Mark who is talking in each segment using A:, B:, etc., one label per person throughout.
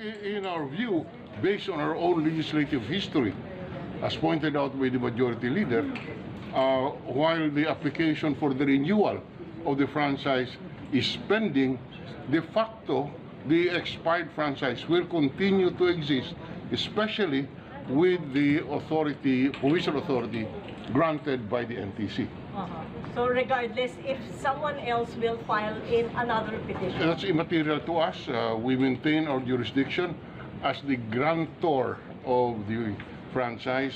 A: in our view, based on our own legislative history, as pointed out by the majority leader, while the application for the renewal of the franchise is pending, de facto, the expired franchise will continue to exist, especially with the authority, provisional authority, granted by the NTC.
B: So regardless, if someone else will file in another petition?
A: That's immaterial to us. We maintain our jurisdiction as the grantor of the franchise.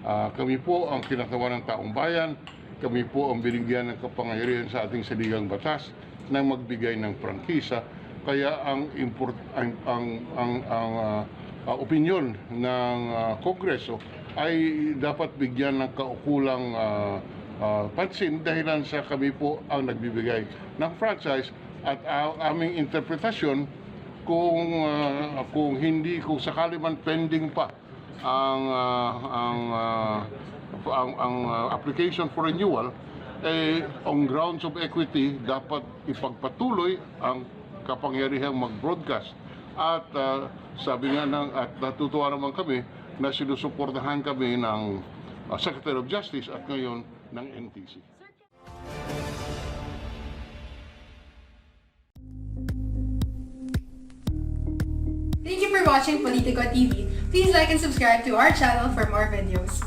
A: Kami po ang kinakawan ng taong bayan. Kami po ang binigyan ng kapangyarihan sa ating saligang batas na magbigay ng prangkisa. Kaya ang opinyon ng kongreso ay dapat bigyan ng kaukulang pansin dahilan sa kami po ang nagbibigay ng franchise at aming interpretasyon kung sakali man pending pa ang application for renewal, on grounds of equity dapat ipagpatuloy ang kapangyarihang mag-broadcast at sabi nga at natutuwa naman kami na sinusuportahan kami ng Secretary of Justice at ngayon ng NTC.
C: Thank you for watching Politico TV. Please like and subscribe to our channel for more videos.